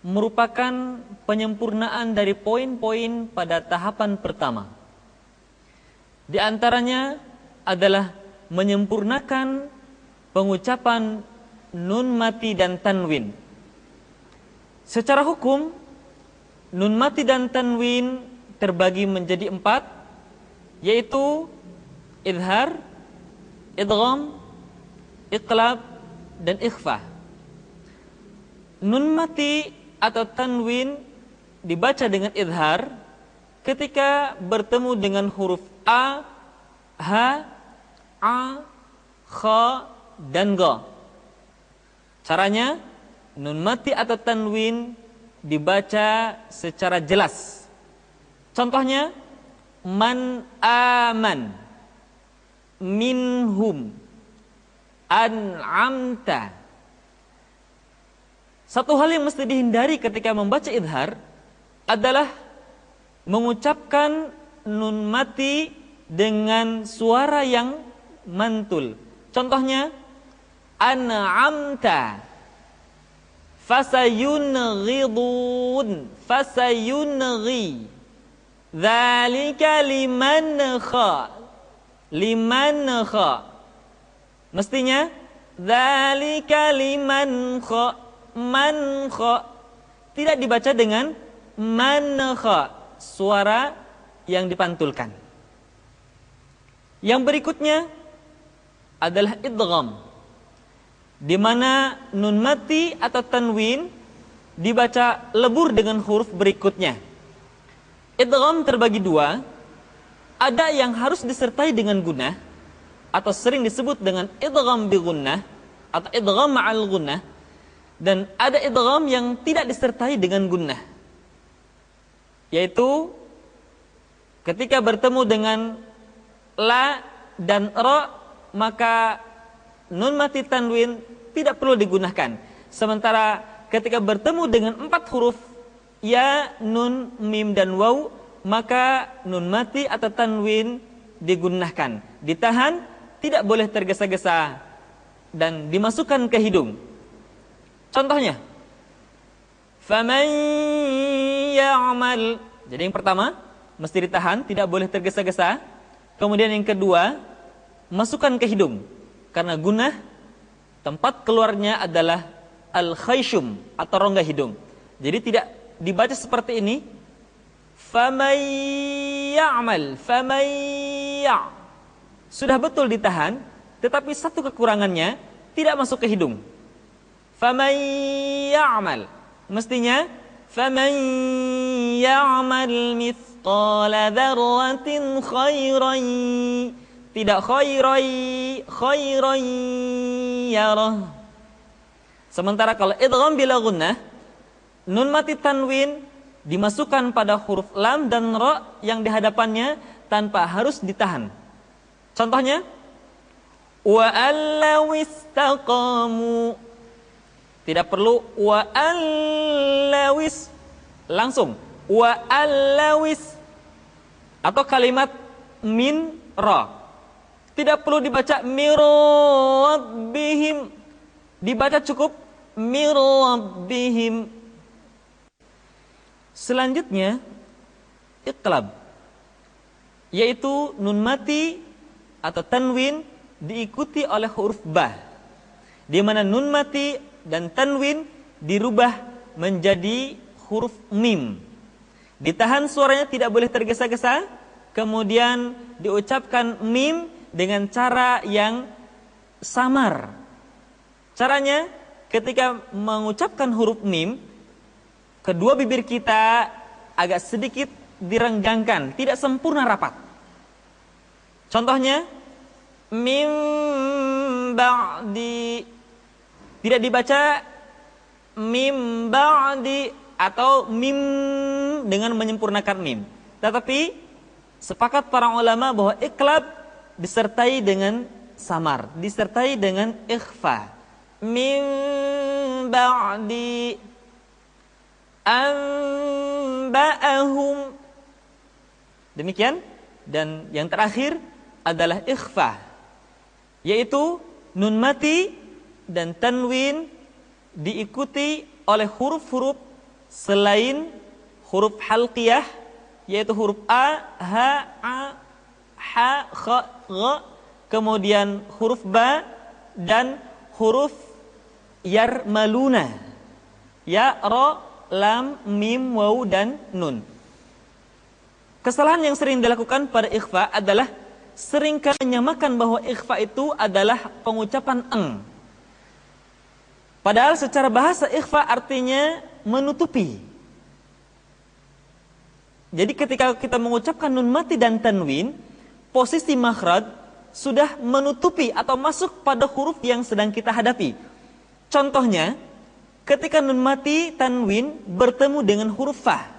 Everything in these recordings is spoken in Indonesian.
merupakan penyempurnaan dari poin-poin pada tahapan pertama. Di antaranya adalah menyempurnakan pengucapan nun mati dan tanwin. Secara hukum, nun mati dan tanwin terbagi menjadi 4, yaitu idhar, idgham, iqlab, dan ikhfa. Nun mati atau tanwin dibaca dengan idhar ketika bertemu dengan huruf a, ha, a, kha, dan ga. Caranya, nun mati atau tanwin dibaca secara jelas. Contohnya, man aman, minhum, an'amta. Satu hal yang mesti dihindari ketika membaca idhar adalah mengucapkan nun mati dengan suara yang mantul. Contohnya, an'amta, fasayunghidun, fasayunghi, dzalika liman kha, liman kha. Mestinya dzalika liman kha, man kha. Tidak dibaca dengan man kha, suara yang dipantulkan. Yang berikutnya adalah idgham, di mana nun mati atau tanwin dibaca lebur dengan huruf berikutnya. Idgham terbagi 2. Ada yang harus disertai dengan gunnah atau sering disebut dengan idgham bi gunnah atau idgham ma'al gunnah, dan ada idgham yang tidak disertai dengan gunnah, yaitu ketika bertemu dengan la dan ra, maka nun mati tanwin tidak perlu digunakan. Sementara ketika bertemu dengan 4 huruf ya, nun, mim, dan waw, maka nun mati atau tanwin digunakan. Ditahan, tidak boleh tergesa-gesa, dan dimasukkan ke hidung. Contohnya, faman ya'mal. Jadi yang pertama mesti ditahan, tidak boleh tergesa-gesa. Kemudian yang kedua, masukkan ke hidung, karena gunnah tempat keluarnya adalah al-khayshum atau rongga hidung. Jadi tidak dibaca seperti ini, faman ya'mal, faman ya'. Sudah betul ditahan, tetapi satu kekurangannya, tidak masuk ke hidung. Faman ya'mal, mestinya faman ya'mal mithqala dzarratin khairan, tidak khairan yarah. Sementara kalau idgham bila gunnah, nun mati tanwin dimasukkan pada huruf lam dan ra yang dihadapannya tanpa harus ditahan. Contohnya, wa allaw istaqamu. Tidak perlu wa allawis, langsung wa allawis. Atau kalimat min ra, tidak perlu dibaca mirabbihim, dibaca cukup mirabbihim. Selanjutnya iqlab, yaitu nun mati atau tanwin diikuti oleh huruf ba, di mana nun mati dan tanwin dirubah menjadi huruf mim. Ditahan suaranya, tidak boleh tergesa-gesa. Kemudian diucapkan mim dengan cara yang samar. Caranya, ketika mengucapkan huruf mim, kedua bibir kita agak sedikit direnggangkan, tidak sempurna rapat. Contohnya, mim ba'di, tidak dibaca mim ba'di atau mim dengan menyempurnakan mim. Tetapi sepakat para ulama bahwa iqlab disertai dengan samar, disertai dengan ikhfa. Mim ba'di anba'ahum. Demikian. Dan yang terakhir adalah ikhfa, yaitu nun mati dan tanwin diikuti oleh huruf-huruf selain huruf halqiyah, yaitu huruf a, ha, a, ha, kha, gha, kemudian huruf ba dan huruf yarmaluna, ya, ra, lam, mim, waw dan nun. Kesalahan yang sering dilakukan pada ikhfa adalah seringkali menyamakan bahwa ikhfa itu adalah pengucapan eng. Padahal secara bahasa ikhfa artinya menutupi. Jadi ketika kita mengucapkan nun mati dan tanwin, posisi makhraj sudah menutupi atau masuk pada huruf yang sedang kita hadapi. Contohnya, ketika nun mati tanwin bertemu dengan huruf fa,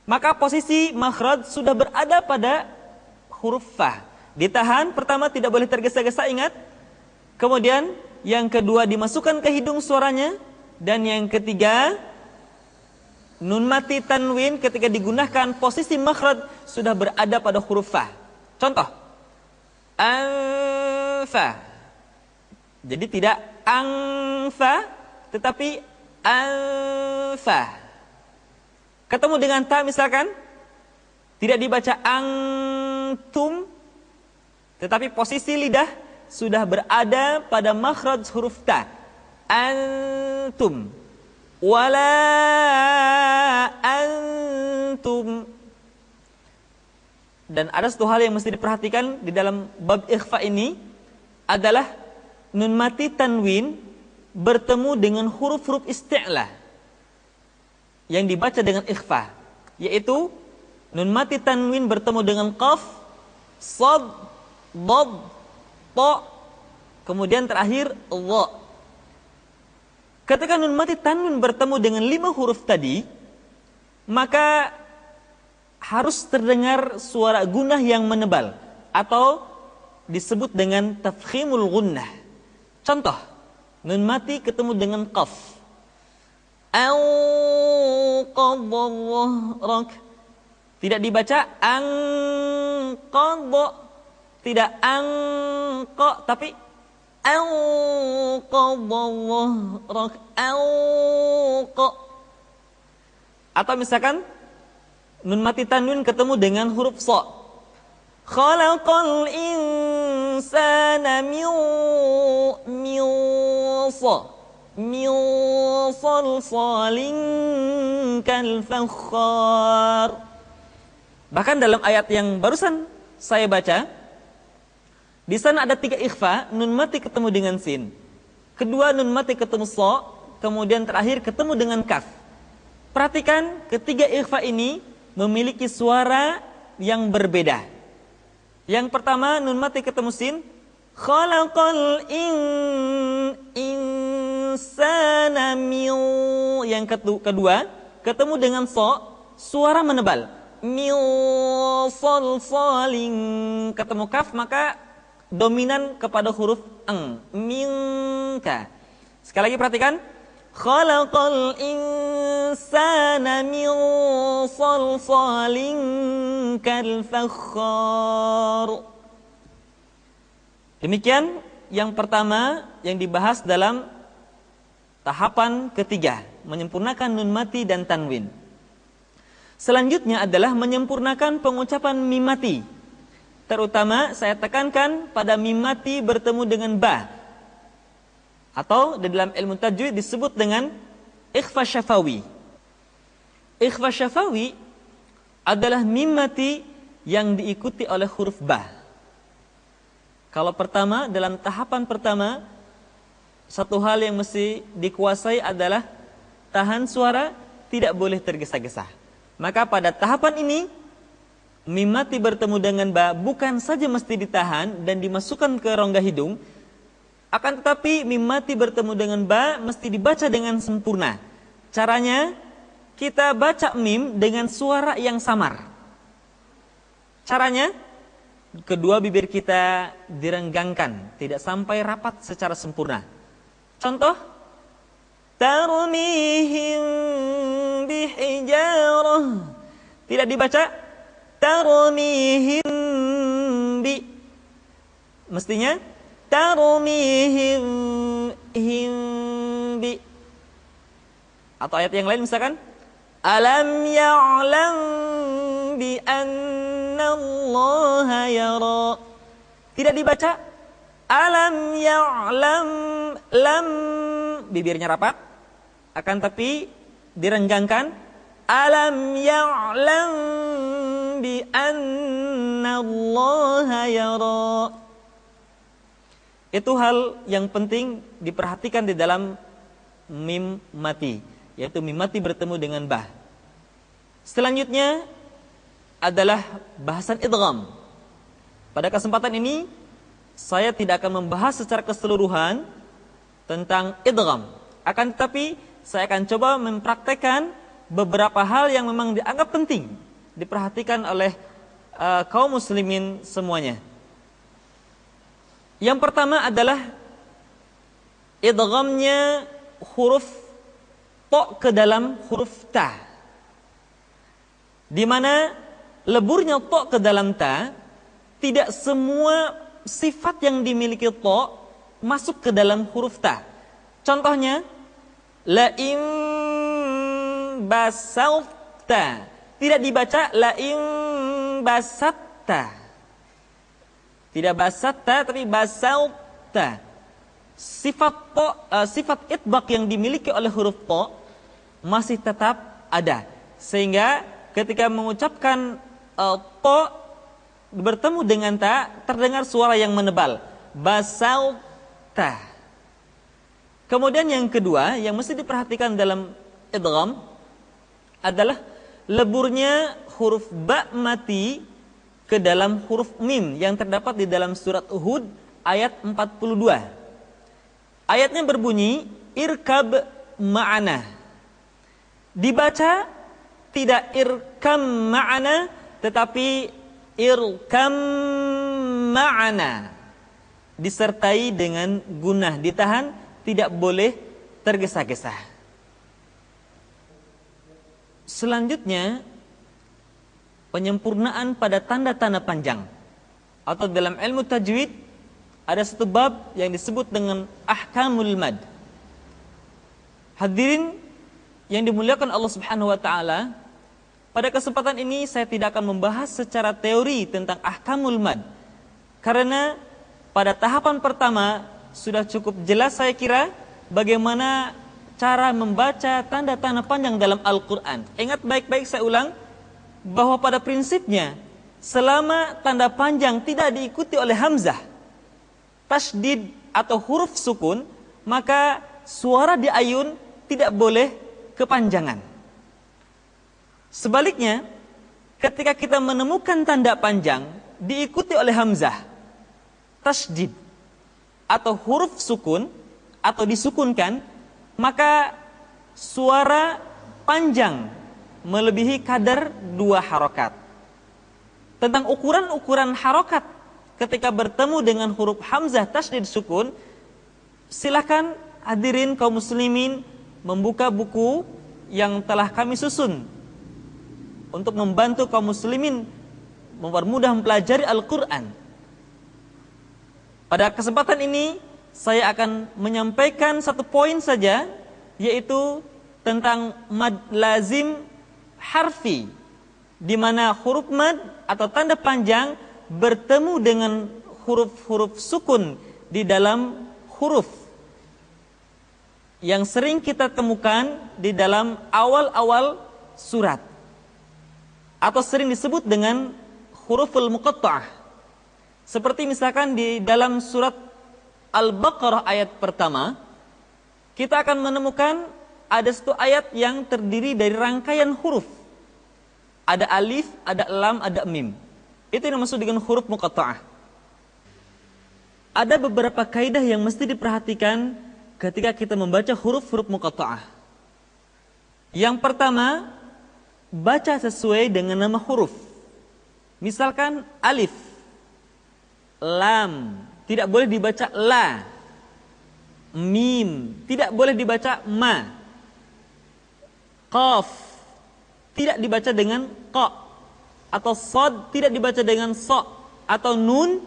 maka posisi makhraj sudah berada pada huruf fa. Ditahan, pertama tidak boleh tergesa-gesa, ingat. Kemudian yang kedua dimasukkan ke hidung suaranya. Dan yang ketiga, nun mati tanwin ketika digunakan posisi makhraj sudah berada pada huruf fa. Contoh, anfa. Jadi tidak angfa, tetapi anfa. Ketemu dengan ta misalkan, tidak dibaca antum, tetapi posisi lidah sudah berada pada makhraj huruf ta. Antum, wala antum. Dan ada satu hal yang mesti diperhatikan di dalam bab ikhfa ini adalah nun mati tanwin bertemu dengan huruf-huruf isti'la yang dibaca dengan ikhfa, yaitu nun mati tanwin bertemu dengan qaf, sad, dad, ta, kemudian terakhir dha. Ketika nun mati tanwin bertemu dengan 5 huruf tadi, maka harus terdengar suara gunnah yang menebal atau disebut dengan tafkhimul gunnah. Contoh, nun mati ketemu dengan qaf, anqadha, tidak dibaca anqadha, tidak anqa, tapi anqadha, anqa. Atau misalkan nun mati tanwin ketemu dengan huruf sha, khalaqal insana min salsalin kal fakhar. Bahkan dalam ayat yang barusan saya baca, di sana ada 3 ikhfa, nun mati ketemu dengan sin, kedua nun mati ketemu sha, kemudian terakhir ketemu dengan kaf. Perhatikan, ketiga ikhfa ini memiliki suara yang berbeda. Yang pertama nun mati ketemu sin, khalaqal insana min. Yang kedua ketemu dengan sha, suara menebal, min salsalin. Ketemu kaf, maka dominan kepada huruf eng, minka. Sekali lagi perhatikan, khalaqal insana min salsalin kal fakhar. Demikian yang pertama yang dibahas dalam tahapan ketiga, menyempurnakan nun mati dan tanwin. Selanjutnya adalah menyempurnakan pengucapan mim mati. Terutama saya tekankan pada mim mati bertemu dengan ba, atau di dalam ilmu tajwid disebut dengan ikhfa syafawi. Ikhfa syafawi adalah mim mati yang diikuti oleh huruf ba. Kalau pertama, dalam tahapan pertama, satu hal yang mesti dikuasai adalah tahan suara, tidak boleh tergesa-gesa. Maka pada tahapan ini, mim mati bertemu dengan ba bukan saja mesti ditahan dan dimasukkan ke rongga hidung, akan tetapi mim mati bertemu dengan ba mesti dibaca dengan sempurna. Caranya, kita baca mim dengan suara yang samar. Caranya, kedua bibir kita direnggangkan, tidak sampai rapat secara sempurna. Contoh, tarmihim bihijarah, tidak dibaca tarmihim bi, mestinya tarmihim bi. Atau ayat yang lain misalkan, alam ya'lam bi anna Allah yara. Tidak dibaca alam ya'lam, lam bibirnya rapat, akan tapi direnggangkan, alam ya'lam bi anna Allah yara. Itu hal yang penting diperhatikan di dalam mim mati, yaitu mim mati bertemu dengan ba. Selanjutnya adalah bahasan idgham. Pada kesempatan ini saya tidak akan membahas secara keseluruhan tentang idgham. Akan tetapi saya akan coba mempraktekkan beberapa hal yang memang dianggap penting diperhatikan oleh kaum muslimin semuanya. Yang pertama adalah idghamnya huruf to ke dalam huruf ta, di mana leburnya to ke dalam ta, tidak semua sifat yang dimiliki to masuk ke dalam huruf ta. Contohnya, la in basauta, tidak dibaca la in basatta. Tidak basatta tapi basauta. Sifat itbaq yang dimiliki oleh huruf to masih tetap ada, sehingga ketika mengucapkan to bertemu dengan ta, terdengar suara yang menebal, basauta. Kemudian yang kedua yang mesti diperhatikan dalam idgham adalah leburnya huruf ba mati ke dalam huruf mim yang terdapat di dalam surat Hud ayat 42. Ayatnya berbunyi irkab ma'ana. Dibaca tidak irkam ma'ana, tetapi irkam ma'ana. Disertai dengan gunah, ditahan, tidak boleh tergesa-gesa. Selanjutnya, penyempurnaan pada tanda-tanda panjang, atau dalam ilmu tajwid ada satu bab yang disebut dengan ahkamul mad. Hadirin yang dimuliakan Allah Subhanahu wa taala, pada kesempatan ini saya tidak akan membahas secara teori tentang ahkamul mad, karena pada tahapan pertama sudah cukup jelas saya kira bagaimana cara membaca tanda-tanda panjang dalam Al-Qur'an. Ingat baik-baik, saya ulang, bahwa pada prinsipnya selama tanda panjang tidak diikuti oleh hamzah, tasydid atau huruf sukun, maka suara di ayun tidak boleh kepanjangan. Sebaliknya, ketika kita menemukan tanda panjang diikuti oleh hamzah, tasydid atau huruf sukun atau disukunkan, maka suara panjang melebihi kadar 2 harokat. Tentang ukuran-ukuran harokat ketika bertemu dengan huruf hamzah tasydid sukun, silakan hadirin kaum muslimin membuka buku yang telah kami susun untuk membantu kaum muslimin mempermudah mempelajari Al-Quran. Pada kesempatan ini saya akan menyampaikan satu poin saja, yaitu tentang mad lazim harfi, di mana huruf mad atau tanda panjang bertemu dengan huruf-huruf sukun di dalam huruf yang sering kita temukan di dalam awal-awal surat, atau sering disebut dengan huruful muqatta'ah. Seperti misalkan di dalam surat Al-Baqarah ayat pertama, kita akan menemukan ada satu ayat yang terdiri dari rangkaian huruf. Ada alif, ada lam, ada mim. Itu yang dimaksud dengan huruf muqatta'ah. Ada beberapa kaidah yang mesti diperhatikan ketika kita membaca huruf-huruf muqatta'ah. Yang pertama, baca sesuai dengan nama huruf. Misalkan alif, lam, tidak boleh dibaca la. Mim, tidak boleh dibaca ma. Qaf, tidak dibaca dengan qa. Atau sod, tidak dibaca dengan so. Atau nun,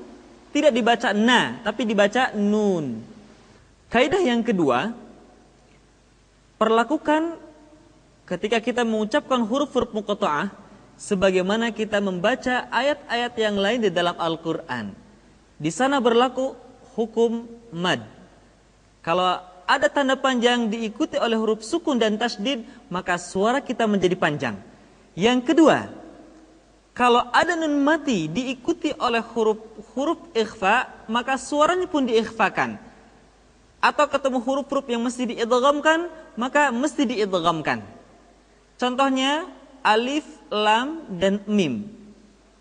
tidak dibaca na, tapi dibaca nun. Kaidah yang kedua, perlakukan ketika kita mengucapkan huruf-huruf muqatta'ah sebagaimana kita membaca ayat-ayat yang lain di dalam Al-Qur'an. Di sana berlaku hukum mad. Kalau ada tanda panjang diikuti oleh huruf sukun dan tasydid, maka suara kita menjadi panjang. Yang kedua, kalau ada nun mati diikuti oleh huruf ikhfa, maka suaranya pun diikhfakan. Atau ketemu huruf-huruf yang mesti diidghamkan, maka mesti diidghamkan. Contohnya alif, lam, dan mim.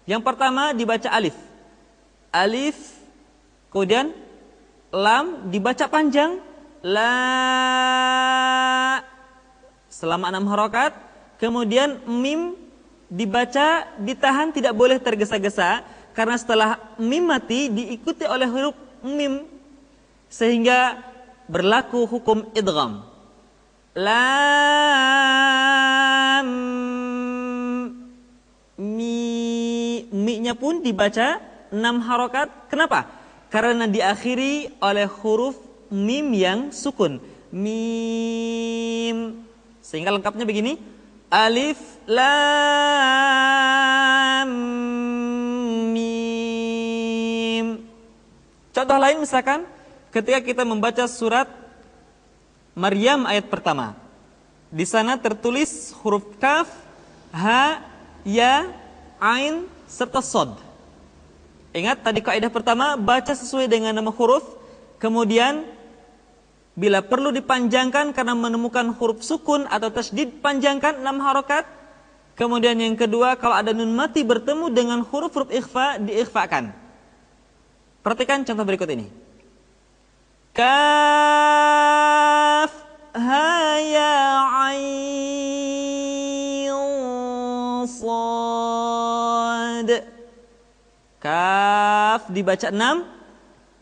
Yang pertama dibaca alif. Alif, kemudian lam dibaca panjang, la selama 6 harokat. Kemudian mim dibaca ditahan, tidak boleh tergesa-gesa, karena setelah mim mati diikuti oleh huruf mim, sehingga berlaku hukum idgham. Lam mi-nya pun dibaca 6 harokat. Kenapa? Karena diakhiri oleh huruf mim yang sukun. Mim. Sehingga lengkapnya begini. Alif lam mim. Contoh lain misalkan ketika kita membaca surat Maryam ayat pertama. Di sana tertulis huruf kaf, ha, ya, ain, serta sod. Ingat tadi kaidah pertama, baca sesuai dengan nama huruf. Kemudian bila perlu dipanjangkan karena menemukan huruf sukun atau tasydid, panjangkan 6 harokat. Kemudian yang kedua, kalau ada nun mati bertemu dengan huruf-huruf ikhfa, diikhfakan. Perhatikan contoh berikut ini. Kaf, ha, ya, ain, sad. Kaf dibaca 6,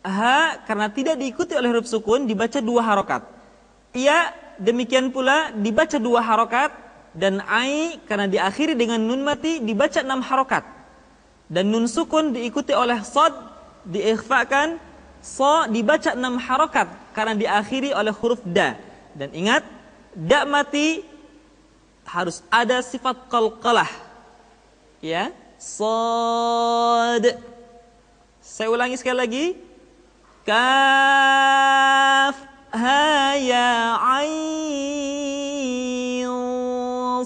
ha karena tidak diikuti oleh huruf sukun dibaca 2 harokat. Ya demikian pula dibaca 2 harokat, dan ai karena diakhiri dengan nun mati dibaca 6 harokat. Dan nun sukun diikuti oleh sad diikhfakan, so dibaca 6 harokat karena diakhiri oleh huruf da. Dan ingat, da mati harus ada sifat qalqalah. Ya, sad. Saya ulangi sekali lagi. Kaf, ha, ya, ain,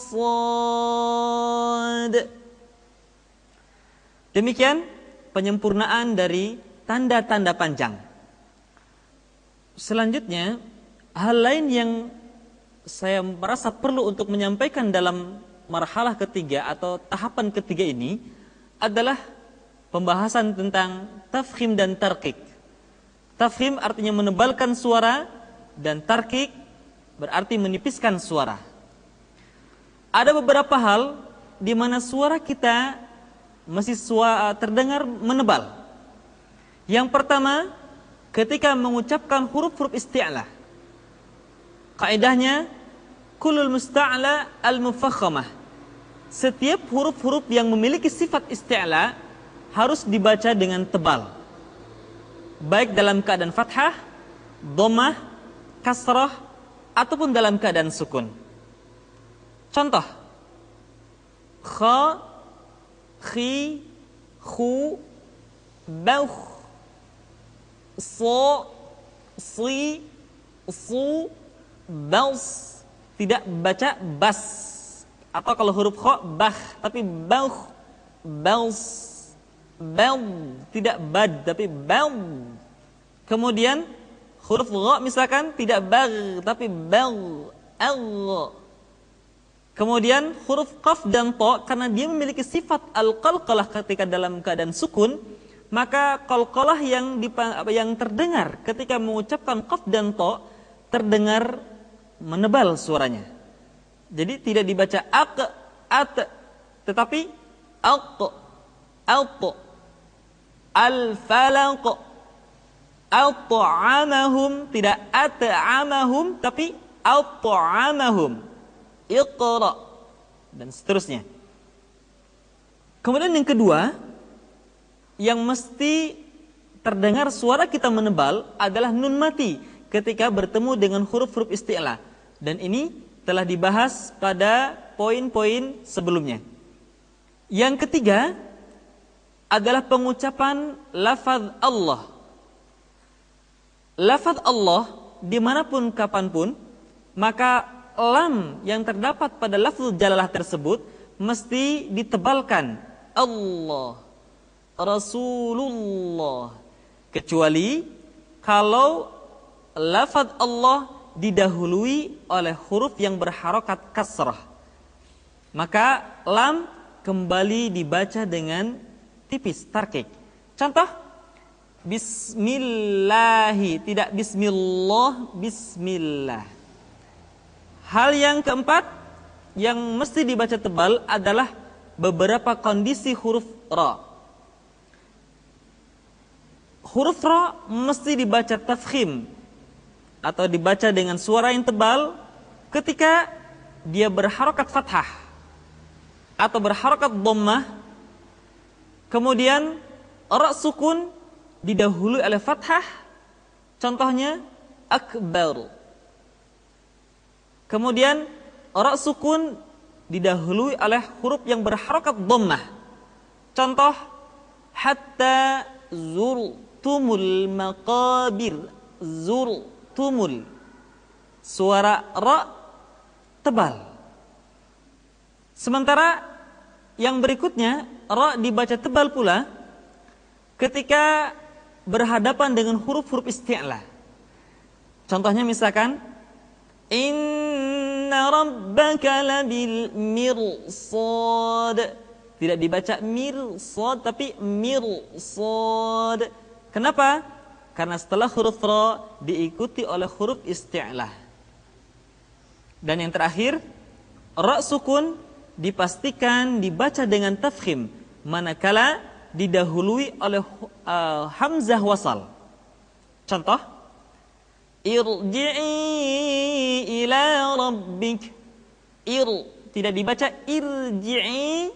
sad. Demikian penyempurnaan dari tanda-tanda panjang. Selanjutnya, hal lain yang saya merasa perlu untuk menyampaikan dalam marhalah ketiga atau tahapan ketiga ini adalah pembahasan tentang tafkhim dan tarqiq. Tafkhim artinya menebalkan suara, dan tarqiq berarti menipiskan suara. Ada beberapa hal di mana suara kita masih terdengar menebal. Yang pertama, ketika mengucapkan huruf-huruf isti'la. Kaidahnya, kullul musta'la al-mufakhamah. Setiap huruf-huruf yang memiliki sifat isti'la harus dibaca dengan tebal. Baik dalam keadaan fathah, dhammah, kasrah, ataupun dalam keadaan sukun. Contoh, kha, khi, khu, bauh, so, si, su, baus. Tidak baca bas. Atau kalau huruf kha, bah, tapi bauh, baus, bau. Tidak bad, tapi bau. Kemudian huruf gha misalkan tidak bag, tapi bau, al. Kemudian huruf qaf dan ta, karena dia memiliki sifat al-qalqalah ketika dalam keadaan sukun, maka qalqalah yang terdengar ketika mengucapkan qaf dan ta terdengar menebal suaranya. Jadi tidak dibaca ak, at, tetapi aq, alt, al-falaq, at'amahum, tidak at'amahum, tapi at'amahum, iqra, dan seterusnya. Kemudian yang kedua, yang mesti terdengar suara kita menebal adalah nun mati ketika bertemu dengan huruf-huruf isti'la. Dan ini telah dibahas pada poin-poin sebelumnya. Yang ketiga adalah pengucapan lafaz Allah. Lafaz Allah dimanapun kapanpun, maka lam yang terdapat pada lafaz jalalah tersebut mesti ditebalkan. Allah, Rasulullah. Kecuali kalau lafaz Allah didahului oleh huruf yang berharokat kasrah, maka lam kembali dibaca dengan tipis, tarkik. Contoh, bismillahi, tidak bismillah, bismillah. Hal yang keempat yang mesti dibaca tebal adalah beberapa kondisi huruf ra. Huruf ra mesti dibaca tafkhim atau dibaca dengan suara yang tebal ketika dia berharokat fathah atau berharokat dhammah, kemudian ra sukun didahului oleh fathah, contohnya akbar. Kemudian ra sukun didahului oleh huruf yang berharokat dhammah, contoh hatta zurtumul maqabir. Zurtumul, suara ra tebal. Sementara yang berikutnya ra dibaca tebal pula ketika berhadapan dengan huruf-huruf isti'la. Contohnya misalkan inna rabbaka labil mirsad. Tidak dibaca mirsad tapi mirsad. Kenapa? Karena setelah huruf ra diikuti oleh huruf isti'lah. Dan yang terakhir, ra sukun dipastikan dibaca dengan tafkhim manakala didahului oleh hamzah wasal. Contoh, irji'i ila rabbik. Tidak dibaca irji'i,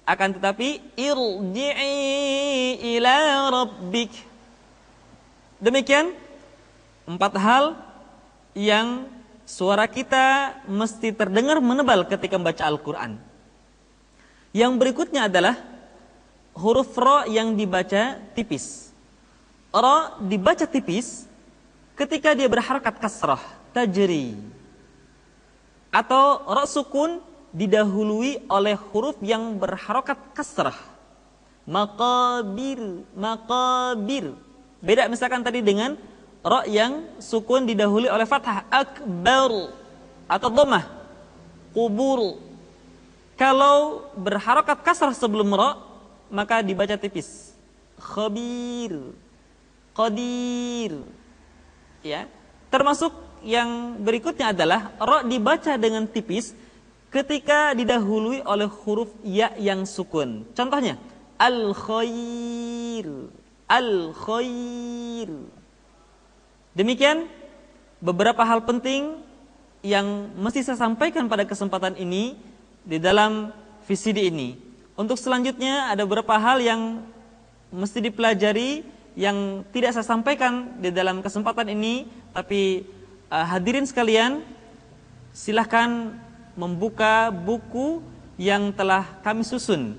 akan tetapi irji'i ila rabbik. Demikian 4 hal yang suara kita mesti terdengar menebal ketika membaca Al-Quran. Yang berikutnya adalah huruf ra yang dibaca tipis. Ra dibaca tipis ketika dia berharakat kasrah, tajri. Atau ra sukun didahului oleh huruf yang berharakat kasrah. Maqabir, maqabir. Beda misalkan tadi dengan ra yang sukun didahului oleh fathah, akbar, atau dhammah, qubur. Kalau berharakat kasrah sebelum ra, maka dibaca tipis. Khabir, qadir. Ya. Termasuk yang berikutnya adalah ra dibaca dengan tipis ketika didahului oleh huruf ya yang sukun. Contohnya, al-khair. Al-khair. Demikian beberapa hal penting yang mesti saya sampaikan pada kesempatan ini di dalam VCD ini. Untuk selanjutnya ada beberapa hal yang mesti dipelajari yang tidak saya sampaikan di dalam kesempatan ini, tapi hadirin sekalian silahkan membuka buku yang telah kami susun